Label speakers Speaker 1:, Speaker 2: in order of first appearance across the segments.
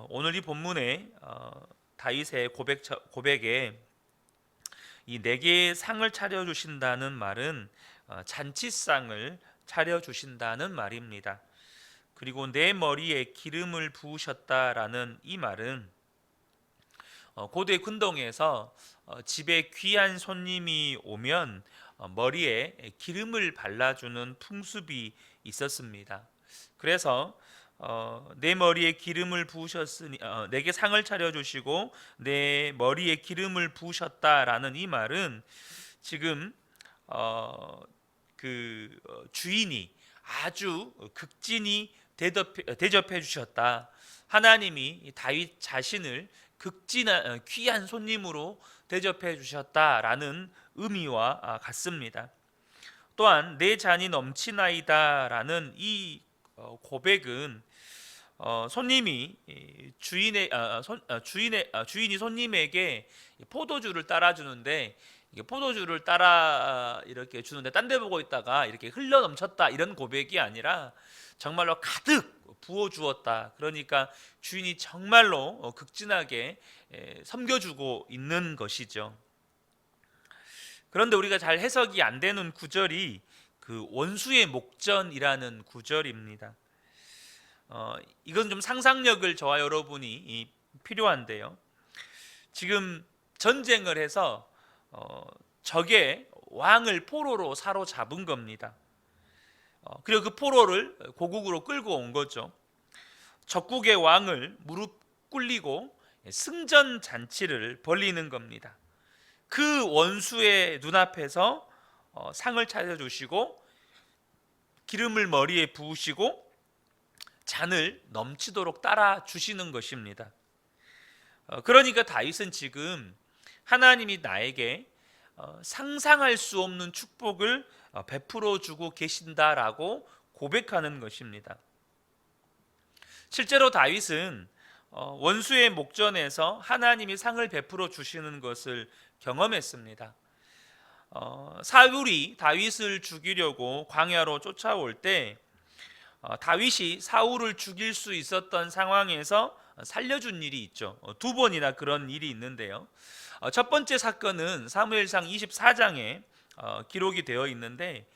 Speaker 1: 오늘 이 본문에 다윗의 고백에 이 내게 상을 차려주신다는 말은 잔치상을 차려주신다는 말입니다. 그리고 내 머리에 기름을 부으셨다라는 이 말은 고대 군동에서 집에 귀한 손님이 오면 머리에 기름을 발라주는 풍습이 있었습니다. 그래서 내 머리에 기름을 부으셨으니 내게 상을 차려주시고 내 머리에 기름을 부으셨다라는 이 말은 지금 주인이 아주 극진히 대접해 주셨다. 하나님이 다윗 자신을 극진한 귀한 손님으로 대접해 주셨다라는 의미와 같습니다. 또한 내 잔이 넘치나이다라는 이 고백은 손님이 주인이 손님에게 포도주를 따라주는데 포도주를 따라 이렇게 주는데 딴 데 보고 있다가 이렇게 흘러 넘쳤다 이런 고백이 아니라 정말로 가득 부어 주었다. 그러니까 주인이 정말로 극진하게 섬겨주고 있는 것이죠. 그런데 우리가 잘 해석이 안 되는 구절이 그 원수의 목전이라는 구절입니다. 이건 좀 상상력을 저와 여러분이 필요한데요. 지금 전쟁을 해서 적의 왕을 포로로 사로잡은 겁니다. 그리고 그 포로를 고국으로 끌고 온 거죠. 적국의 왕을 무릎 꿇리고 승전 잔치를 벌리는 겁니다. 그 원수의 눈앞에서 상을 차려주시고 기름을 머리에 부으시고 잔을 넘치도록 따라 주시는 것입니다. 그러니까 다윗은 지금 하나님이 나에게 상상할 수 없는 축복을 베풀어 주고 계신다라고 고백하는 것입니다. 실제로 다윗은 원수의 목전에서 하나님이 상을 베풀어 주시는 것을 경험했습니다. 사울이 다윗을 죽이려고 광야로 쫓아올 때 다윗이 사울을 죽일 수 있었던 상황에서 살려준 일이 있죠. 두 번이나 그런 일이 있는데요. 첫 번째 사건은 사무엘상 24장에 기록이 되어 있는데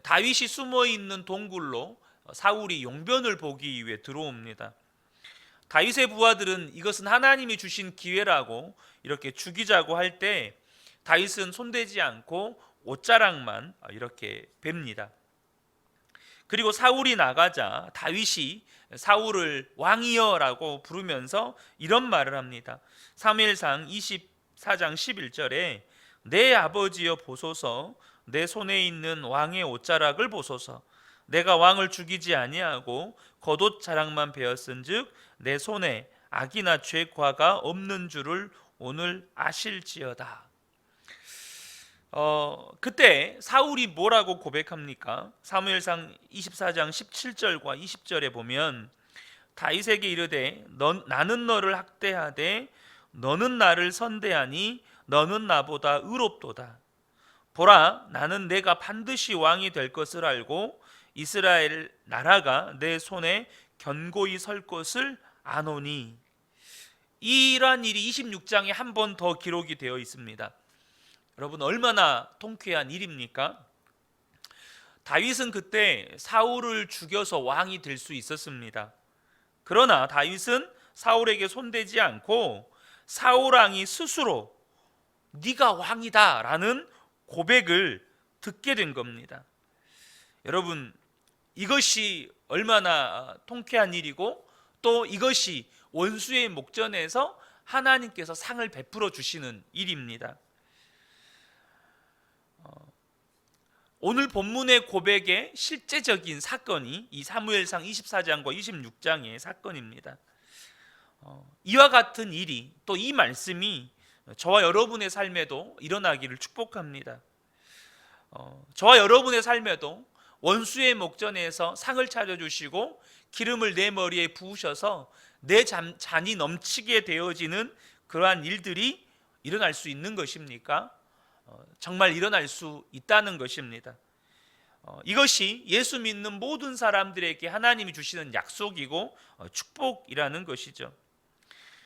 Speaker 1: 다윗이 숨어 있는 동굴로 사울이 용변을 보기 위해 들어옵니다. 다윗의 부하들은 이것은 하나님이 주신 기회라고 이렇게 죽이자고 할 때 다윗은 손대지 않고 옷자락만 이렇게 뱁니다. 그리고 사울이 나가자 다윗이 사울을 왕이여라고 부르면서 이런 말을 합니다. 사무엘상 24장 11절에 내 아버지여 보소서, 내 손에 있는 왕의 옷자락을 보소서. 내가 왕을 죽이지 아니하고 겉옷 자락만 베었은즉 내 손에 악이나 죄과가 없는 줄을 오늘 아실지어다. 그때 사울이 뭐라고 고백합니까? 사무엘상 24장 17절과 20절에 보면 다윗에게 이르되 나는 너를 학대하되 너는 나를 선대하니 너는 나보다 의롭도다. 보라, 나는 내가 반드시 왕이 될 것을 알고 이스라엘 나라가 내 손에 견고히 설 것을 아노니. 이러한 일이 26장에 한 번 더 기록이 되어 있습니다. 여러분, 얼마나 통쾌한 일입니까? 다윗은 그때 사울을 죽여서 왕이 될 수 있었습니다. 그러나 다윗은 사울에게 손대지 않고 사울 왕이 스스로 네가 왕이다 라는 고백을 듣게 된 겁니다. 여러분, 이것이 얼마나 통쾌한 일이고 또 이것이 원수의 목전에서 하나님께서 상을 베풀어 주시는 일입니다. 오늘 본문의 고백의 실제적인 사건이 이 사무엘상 24장과 26장의 사건입니다. 이와 같은 일이 또 이 말씀이 저와 여러분의 삶에도 일어나기를 축복합니다. 저와 여러분의 삶에도 원수의 목전에서 상을 차려주시고 기름을 내 머리에 부으셔서 내 잔이 넘치게 되어지는 그러한 일들이 일어날 수 있는 것입니까? 정말 일어날 수 있다는 것입니다. 이것이 예수 믿는 모든 사람들에게 하나님이 주시는 약속이고 축복이라는 것이죠.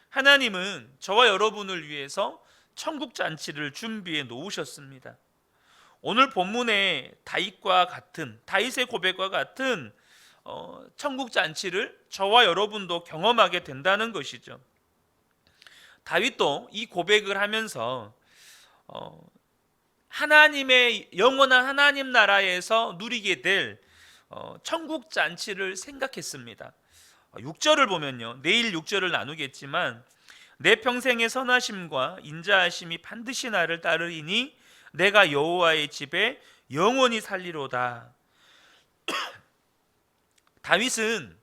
Speaker 1: 하나님은 저와 여러분을 위해서 천국 잔치를 준비해 놓으셨습니다. 오늘 본문의 다윗의 고백과 같은 천국 잔치를 저와 여러분도 경험하게 된다는 것이죠. 다윗도 이 고백을 하면서 하나님의 영원한 하나님 나라에서 누리게 될 천국 잔치를 생각했습니다. 6절을 보면요, 내일 6절을 나누겠지만 내 평생의 선하심과 인자하심이 반드시 나를 따르리니 내가 여호와의 집에 영원히 살리로다. 다윗은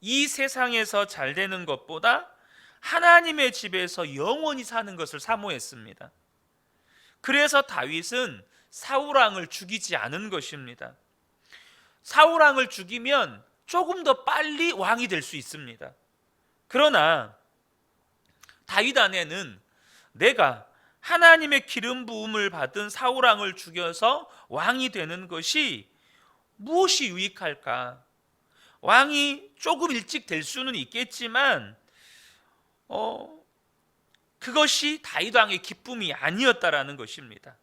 Speaker 1: 이 세상에서 잘 되는 것보다 하나님의 집에서 영원히 사는 것을 사모했습니다. 그래서 다윗은 사울왕을 죽이지 않은 것입니다. 사울왕을 죽이면 조금 더 빨리 왕이 될 수 있습니다. 그러나 다윗 안에는 내가 하나님의 기름 부음을 받은 사울왕을 죽여서 왕이 되는 것이 무엇이 유익할까? 왕이 조금 일찍 될 수는 있겠지만 그것이 다윗 왕의 기쁨이 아니었다라는 것입니다.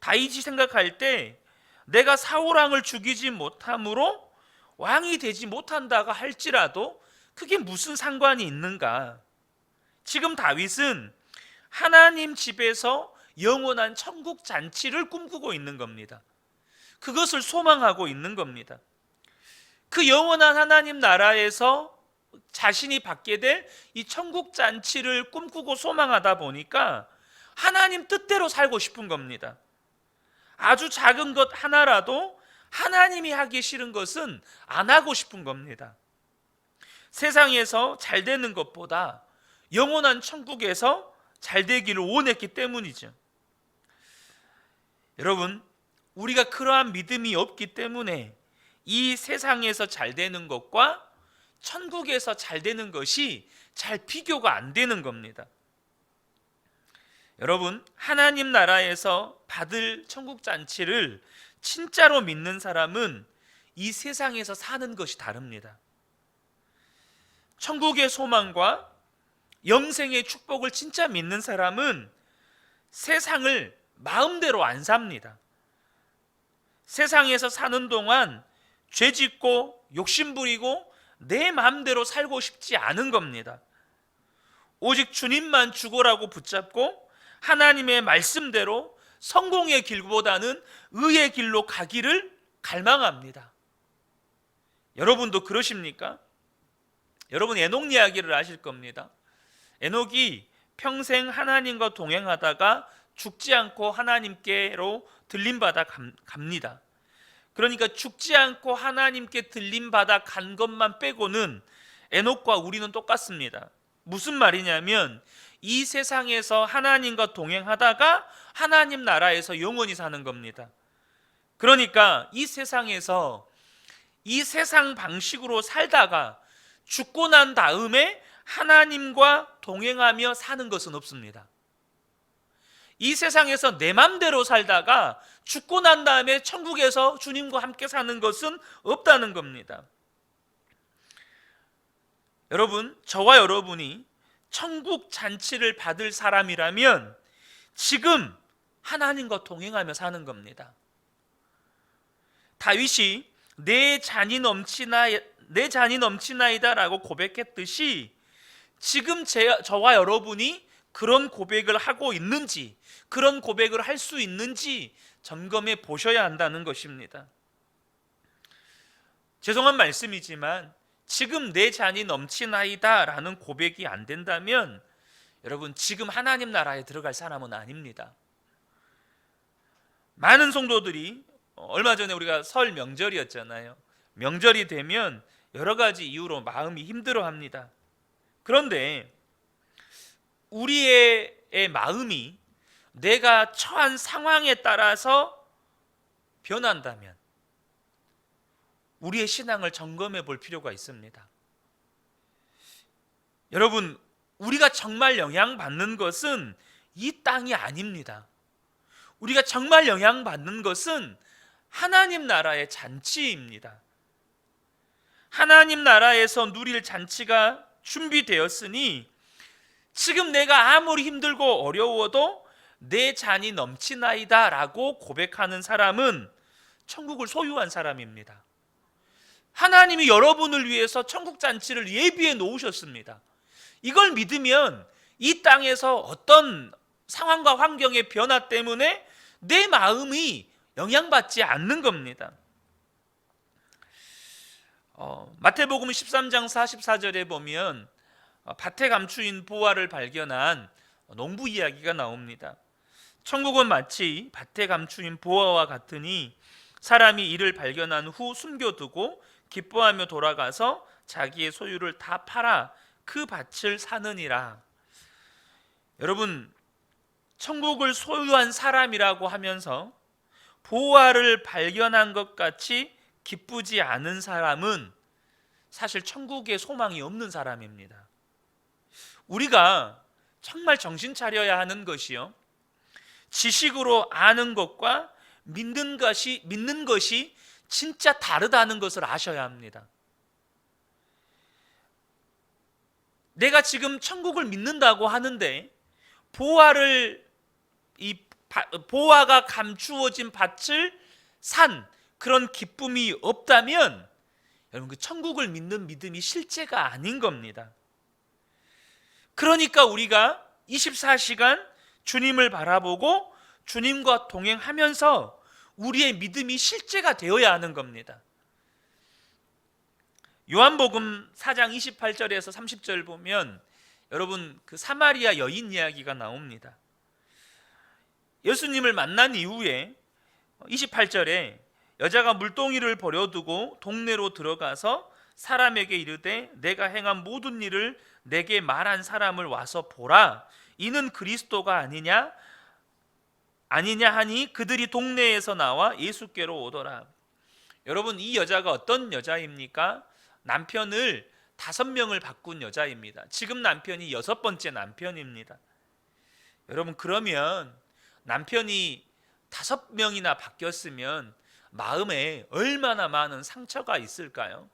Speaker 1: 다윗이 생각할 때 내가 사울 왕을 죽이지 못함으로 왕이 되지 못한다가 할지라도 그게 무슨 상관이 있는가? 지금 다윗은 하나님 집에서 영원한 천국 잔치를 꿈꾸고 있는 겁니다. 그것을 소망하고 있는 겁니다. 그 영원한 하나님 나라에서 자신이 받게 될 이 천국 잔치를 꿈꾸고 소망하다 보니까 하나님 뜻대로 살고 싶은 겁니다. 아주 작은 것 하나라도 하나님이 하기 싫은 것은 안 하고 싶은 겁니다. 세상에서 잘 되는 것보다 영원한 천국에서 잘 되기를 원했기 때문이죠. 여러분, 우리가 그러한 믿음이 없기 때문에 이 세상에서 잘 되는 것과 천국에서 잘 되는 것이 잘 비교가 안 되는 겁니다. 여러분, 하나님 나라에서 받을 천국 잔치를 진짜로 믿는 사람은 이 세상에서 사는 것이 다릅니다. 천국의 소망과 영생의 축복을 진짜 믿는 사람은 세상을 마음대로 안 삽니다. 세상에서 사는 동안 죄짓고 욕심부리고 내 마음대로 살고 싶지 않은 겁니다. 오직 주님만 주고라고 붙잡고 하나님의 말씀대로 성공의 길보다는 의의 길로 가기를 갈망합니다. 여러분도 그러십니까? 여러분 에녹 이야기를 아실 겁니다. 에녹이 평생 하나님과 동행하다가 죽지 않고 하나님께로 들림받아 갑니다. 그러니까 죽지 않고 하나님께 들림받아 간 것만 빼고는 에녹과 우리는 똑같습니다. 무슨 말이냐면 이 세상에서 하나님과 동행하다가 하나님 나라에서 영원히 사는 겁니다. 그러니까 이 세상에서 이 세상 방식으로 살다가 죽고 난 다음에 하나님과 동행하며 사는 것은 없습니다. 이 세상에서 내 맘대로 살다가 죽고 난 다음에 천국에서 주님과 함께 사는 것은 없다는 겁니다. 여러분, 저와 여러분이 천국 잔치를 받을 사람이라면 지금 하나님과 동행하며 사는 겁니다. 다윗이 내 잔이 넘치나이다라고 고백했듯이 지금 저와 여러분이 그런 고백을 하고 있는지, 그런 고백을 할 수 있는지 점검해 보셔야 한다는 것입니다. 죄송한 말씀이지만 지금 내 잔이 넘치나이다 라는 고백이 안 된다면 여러분 지금 하나님 나라에 들어갈 사람은 아닙니다. 많은 성도들이 얼마 전에 우리가 설 명절이었잖아요. 명절이 되면 여러 가지 이유로 마음이 힘들어합니다. 그런데 우리의 마음이 내가 처한 상황에 따라서 변한다면 우리의 신앙을 점검해 볼 필요가 있습니다. 여러분, 우리가 정말 영향받는 것은 이 땅이 아닙니다. 우리가 정말 영향받는 것은 하나님 나라의 잔치입니다. 하나님 나라에서 누릴 잔치가 준비되었으니 지금 내가 아무리 힘들고 어려워도 내 잔이 넘치나이다 라고 고백하는 사람은 천국을 소유한 사람입니다. 하나님이 여러분을 위해서 천국 잔치를 예비해 놓으셨습니다. 이걸 믿으면 이 땅에서 어떤 상황과 환경의 변화 때문에 내 마음이 영향받지 않는 겁니다. 마태복음 13장 44절에 보면 밭에 감추인 보화를 발견한 농부 이야기가 나옵니다. 천국은 마치 밭에 감추인 보화와 같으니 사람이 이를 발견한 후 숨겨두고 기뻐하며 돌아가서 자기의 소유를 다 팔아 그 밭을 사느니라. 여러분, 천국을 소유한 사람이라고 하면서 보화를 발견한 것 같이 기쁘지 않은 사람은 사실 천국에 소망이 없는 사람입니다. 우리가 정말 정신 차려야 하는 것이요, 지식으로 아는 것과 믿는 것이 진짜 다르다는 것을 아셔야 합니다. 내가 지금 천국을 믿는다고 하는데 보화가 감추어진 밭을 산 그런 기쁨이 없다면 여러분, 그 천국을 믿는 믿음이 실제가 아닌 겁니다. 그러니까 우리가 24시간 주님을 바라보고 주님과 동행하면서 우리의 믿음이 실제가 되어야 하는 겁니다. 요한복음 4장 28절에서 30절 보면 여러분, 그 사마리아 여인 이야기가 나옵니다. 예수님을 만난 이후에 28절에 여자가 물동이를 버려두고 동네로 들어가서 사람에게 이르되 내가 행한 모든 일을 내게 말한 사람을 와서 보라, 이는 그리스도가 아니냐 하니 그들이 동네에서 나와 예수께로 오더라. 여러분, 이 여자가 어떤 여자입니까? 남편을 5명을 바꾼 여자입니다. 지금 남편이 6번째 남편입니다. 여러분, 그러면 남편이 5명이나 바뀌었으면 마음에 얼마나 많은 상처가 있을까요?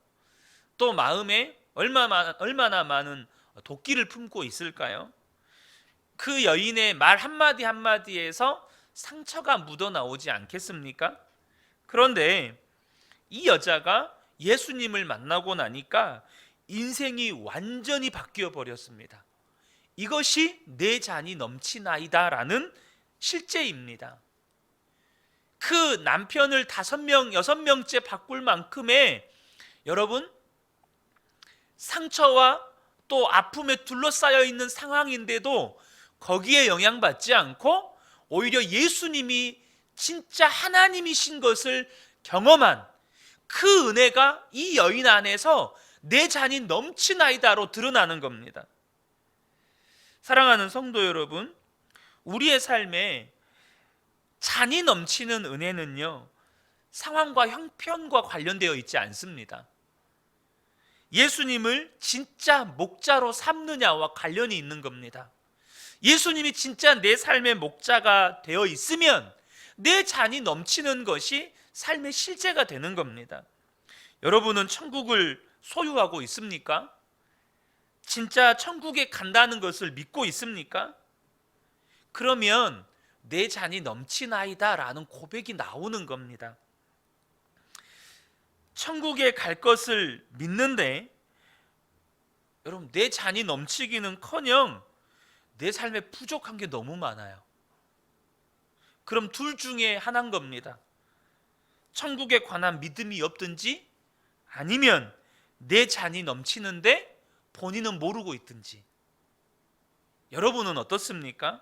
Speaker 1: 또 마음에 얼마나 많은 도끼를 품고 있을까요? 그 여인의 말 한마디 한마디에서 상처가 묻어나오지 않겠습니까? 그런데 이 여자가 예수님을 만나고 나니까 인생이 완전히 바뀌어 버렸습니다. 이것이 내 잔이 넘치나이다 라는 실제입니다. 그 남편을 5명, 6명째 바꿀 만큼의 여러분, 상처와 또 아픔에 둘러싸여 있는 상황인데도 거기에 영향받지 않고 오히려 예수님이 진짜 하나님이신 것을 경험한 그 은혜가 이 여인 안에서 내 잔이 넘치나이다로 드러나는 겁니다. 사랑하는 성도 여러분, 우리의 삶에 잔이 넘치는 은혜는요, 상황과 형편과 관련되어 있지 않습니다. 예수님을 진짜 목자로 삼느냐와 관련이 있는 겁니다. 예수님이 진짜 내 삶의 목자가 되어 있으면 내 잔이 넘치는 것이 삶의 실제가 되는 겁니다. 여러분은 천국을 소유하고 있습니까? 진짜 천국에 간다는 것을 믿고 있습니까? 그러면 내 잔이 넘치나이다 라는 고백이 나오는 겁니다. 천국에 갈 것을 믿는데 여러분, 내 잔이 넘치기는커녕 내 삶에 부족한 게 너무 많아요. 그럼 둘 중에 하나인 겁니다. 천국에 관한 믿음이 없든지 아니면 내 잔이 넘치는데 본인은 모르고 있든지. 여러분은 어떻습니까?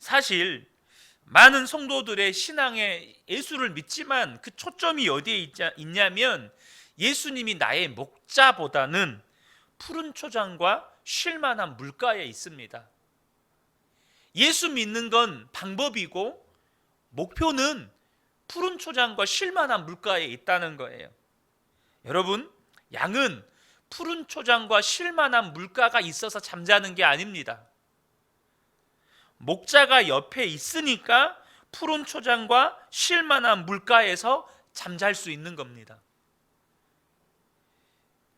Speaker 1: 사실 많은 성도들의 신앙에 예수를 믿지만 그 초점이 어디에 있냐면 예수님이 나의 목자보다는 푸른 초장과 쉴만한 물가에 있습니다. 예수 믿는 건 방법이고 목표는 푸른 초장과 쉴만한 물가에 있다는 거예요. 여러분, 양은 푸른 초장과 쉴만한 물가가 있어서 잠자는 게 아닙니다. 목자가 옆에 있으니까 푸른 초장과 쉴만한 물가에서 잠잘 수 있는 겁니다.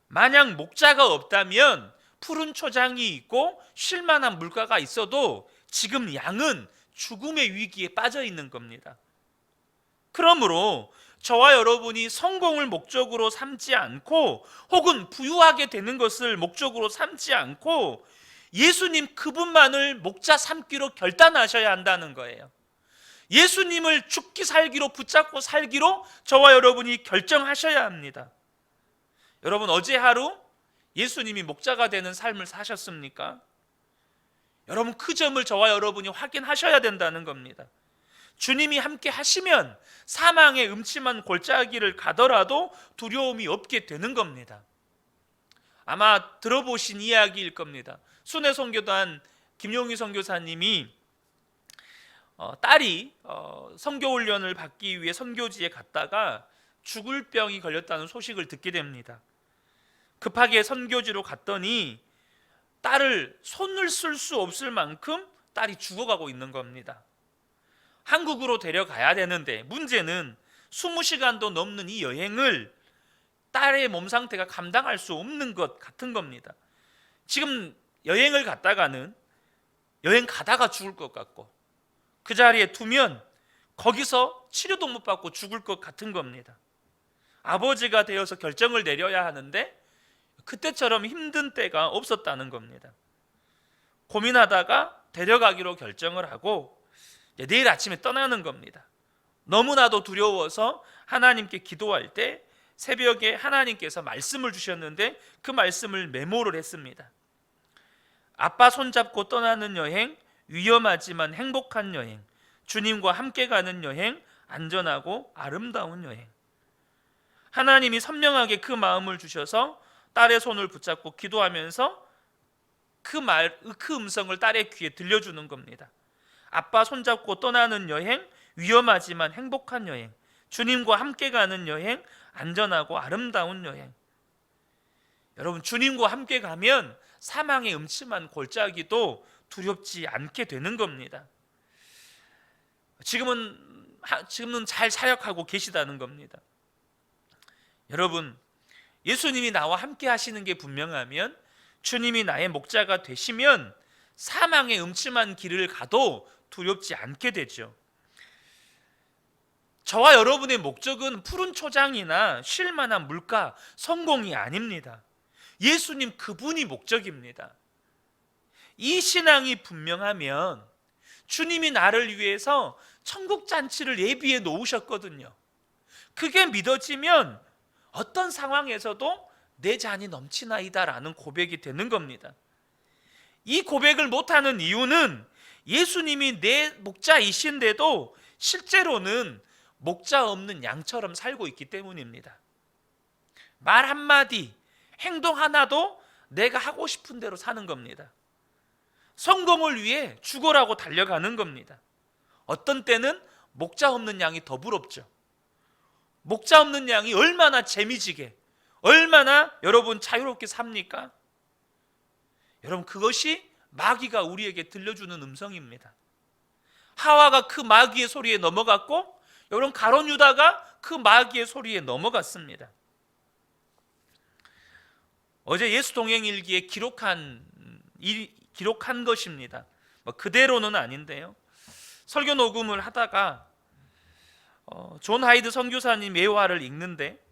Speaker 1: 만약 목자가 없다면 푸른 초장이 있고 쉴만한 물가가 있어도 지금 양은 죽음의 위기에 빠져 있는 겁니다. 그러므로 저와 여러분이 성공을 목적으로 삼지 않고 혹은 부유하게 되는 것을 목적으로 삼지 않고 예수님 그분만을 목자 삼기로 결단하셔야 한다는 거예요. 예수님을 죽기 살기로 붙잡고 살기로 저와 여러분이 결정하셔야 합니다. 여러분, 어제 하루 예수님이 목자가 되는 삶을 사셨습니까? 여러분, 그 점을 저와 여러분이 확인하셔야 된다는 겁니다. 주님이 함께 하시면 사망의 음침한 골짜기를 가더라도 두려움이 없게 되는 겁니다. 아마 들어보신 이야기일 겁니다. 순회 선교단 김용희 선교사님이 딸이 선교 훈련을 받기 위해 선교지에 갔다가 죽을 병이 걸렸다는 소식을 듣게 됩니다. 급하게 선교지로 갔더니 딸을 손을 쓸 수 없을 만큼 딸이 죽어가고 있는 겁니다. 한국으로 데려가야 되는데 문제는 20시간도 넘는 이 여행을 딸의 몸 상태가 감당할 수 없는 것 같은 겁니다. 지금 여행을 갔다가는 여행 가다가 죽을 것 같고 그 자리에 두면 거기서 치료도 못 받고 죽을 것 같은 겁니다. 아버지가 되어서 결정을 내려야 하는데 그때처럼 힘든 때가 없었다는 겁니다. 고민하다가 데려가기로 결정을 하고 내일 아침에 떠나는 겁니다. 너무나도 두려워서 하나님께 기도할 때 새벽에 하나님께서 말씀을 주셨는데 그 말씀을 메모를 했습니다. 아빠 손잡고 떠나는 여행, 위험하지만 행복한 여행, 주님과 함께 가는 여행, 안전하고 아름다운 여행. 하나님이 선명하게 그 마음을 주셔서 딸의 손을 붙잡고 기도하면서 그 음성을 딸의 귀에 들려주는 겁니다. 아빠 손잡고 떠나는 여행, 위험하지만 행복한 여행, 주님과 함께 가는 여행, 안전하고 아름다운 여행. 여러분, 주님과 함께 가면 사망의 음침한 골짜기도 두렵지 않게 되는 겁니다. 지금은 잘 사역하고 계시다는 겁니다. 여러분, 예수님이 나와 함께 하시는 게 분명하면, 주님이 나의 목자가 되시면 사망의 음침한 길을 가도 두렵지 않게 되죠. 저와 여러분의 목적은 푸른 초장이나 쉴만한 물가, 성공이 아닙니다. 예수님 그분이 목적입니다. 이 신앙이 분명하면 주님이 나를 위해서 천국 잔치를 예비해 놓으셨거든요. 그게 믿어지면 어떤 상황에서도 내 잔이 넘치나이다라는 고백이 되는 겁니다. 이 고백을 못하는 이유는 예수님이 내 목자이신데도 실제로는 목자 없는 양처럼 살고 있기 때문입니다. 말 한마디, 행동 하나도 내가 하고 싶은 대로 사는 겁니다. 성공을 위해 죽어라고 달려가는 겁니다. 어떤 때는 목자 없는 양이 더 부럽죠. 목자 없는 양이 얼마나 재미지게, 얼마나 여러분 자유롭게 삽니까? 여러분, 그것이 마귀가 우리에게 들려주는 음성입니다. 하와가 그 마귀의 소리에 넘어갔고, 여러분 가룟 유다가 그 마귀의 소리에 넘어갔습니다. 어제 예수 동행일기에 기록한 것입니다. 그대로는 아닌데요. 설교 녹음을 하다가 존 하이드 선교사님 매화를 읽는데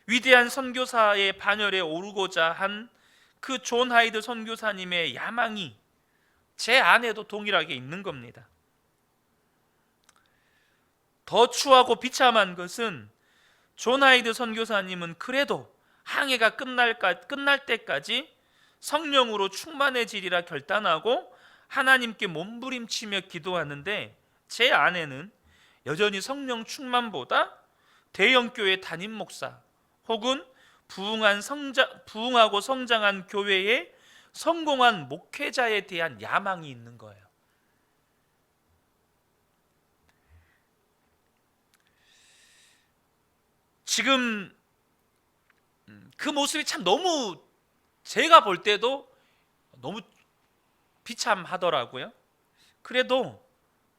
Speaker 1: 위대한 선교사의 반열에 오르고자 한 그 존 하이드 선교사님의 야망이 제 안에도 동일하게 있는 겁니다. 더 추하고 비참한 것은 존 하이드 선교사님은 그래도 항해가 끝날 때까지 성령으로 충만해지리라 결단하고 하나님께 몸부림치며 기도하는데, 제 안에는 여전히 성령 충만보다 대형교회 담임 목사 혹은 부흥하고 성장한 교회의 성공한 목회자에 대한 야망이 있는 거예요. 지금 그 모습이 참 너무, 제가 볼 때도 너무 비참하더라고요. 그래도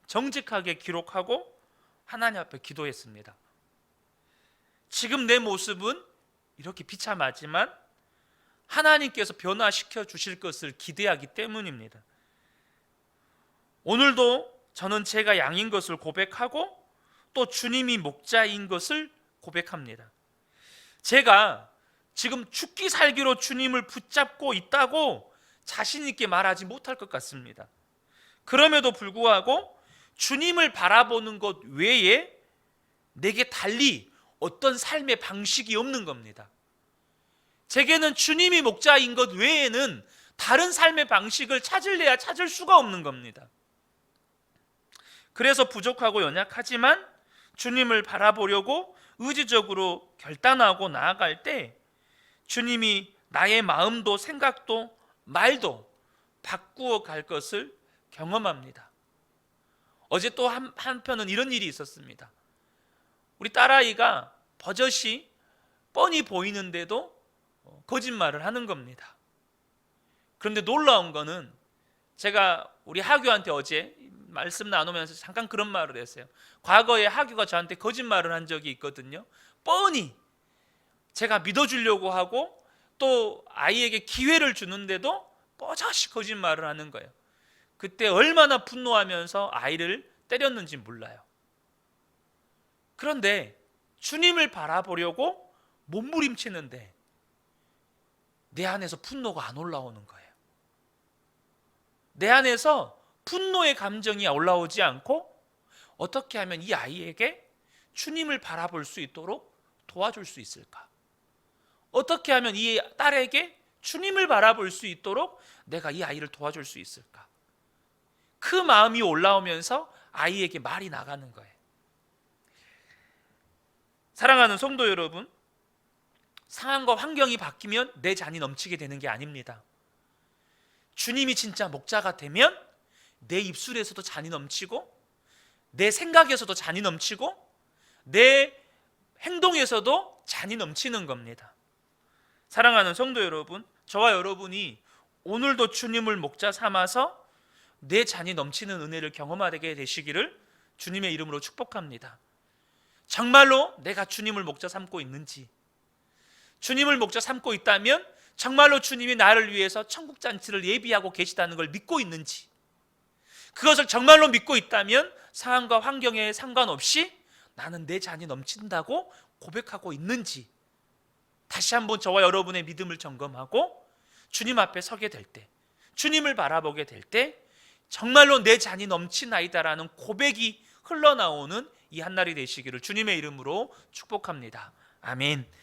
Speaker 1: 정직하게 기록하고 하나님 앞에 기도했습니다. 지금 내 모습은 이렇게 비참하지만 하나님께서 변화시켜 주실 것을 기대하기 때문입니다. 오늘도 저는 제가 양인 것을 고백하고 또 주님이 목자인 것을 고백합니다. 제가 지금 죽기 살기로 주님을 붙잡고 있다고 자신 있게 말하지 못할 것 같습니다. 그럼에도 불구하고 주님을 바라보는 것 외에 내게 달리 어떤 삶의 방식이 없는 겁니다. 제게는 주님이 목자인 것 외에는 다른 삶의 방식을 찾을래야 찾을 수가 없는 겁니다. 그래서 부족하고 연약하지만 주님을 바라보려고 의지적으로 결단하고 나아갈 때 주님이 나의 마음도 생각도 말도 바꾸어 갈 것을 경험합니다. 어제 또 한편은 이런 일이 있었습니다. 우리 딸아이가 버젓이 뻔히 보이는데도 거짓말을 하는 겁니다. 그런데 놀라운 거는 제가 우리 하규한테 어제 말씀 나누면서 잠깐 그런 말을 했어요. 과거에 하규가 저한테 거짓말을 한 적이 있거든요. 뻔히 제가 믿어주려고 하고 또 아이에게 기회를 주는데도 뻐젓이 거짓말을 하는 거예요. 그때 얼마나 분노하면서 아이를 때렸는지 몰라요. 그런데 주님을 바라보려고 몸부림치는데 내 안에서 분노가 안 올라오는 거예요. 내 안에서 분노의 감정이 올라오지 않고 어떻게 하면 이 아이에게 주님을 바라볼 수 있도록 도와줄 수 있을까? 어떻게 하면 이 딸에게 주님을 바라볼 수 있도록 내가 이 아이를 도와줄 수 있을까? 그 마음이 올라오면서 아이에게 말이 나가는 거예요. 사랑하는 성도 여러분, 상황과 환경이 바뀌면 내 잔이 넘치게 되는 게 아닙니다. 주님이 진짜 목자가 되면 내 입술에서도 잔이 넘치고 내 생각에서도 잔이 넘치고 내 행동에서도 잔이 넘치는 겁니다. 사랑하는 성도 여러분, 저와 여러분이 오늘도 주님을 목자 삼아서 내 잔이 넘치는 은혜를 경험하게 되시기를 주님의 이름으로 축복합니다. 정말로 내가 주님을 목자 삼고 있는지, 주님을 목자 삼고 있다면 정말로 주님이 나를 위해서 천국 잔치를 예비하고 계시다는 걸 믿고 있는지, 그것을 정말로 믿고 있다면 상황과 환경에 상관없이 나는 내 잔이 넘친다고 고백하고 있는지 다시 한번 저와 여러분의 믿음을 점검하고 주님 앞에 서게 될 때, 주님을 바라보게 될 때 정말로 내 잔이 넘치나이다라는 고백이 흘러나오는 이 한날이 되시기를 주님의 이름으로 축복합니다. 아멘.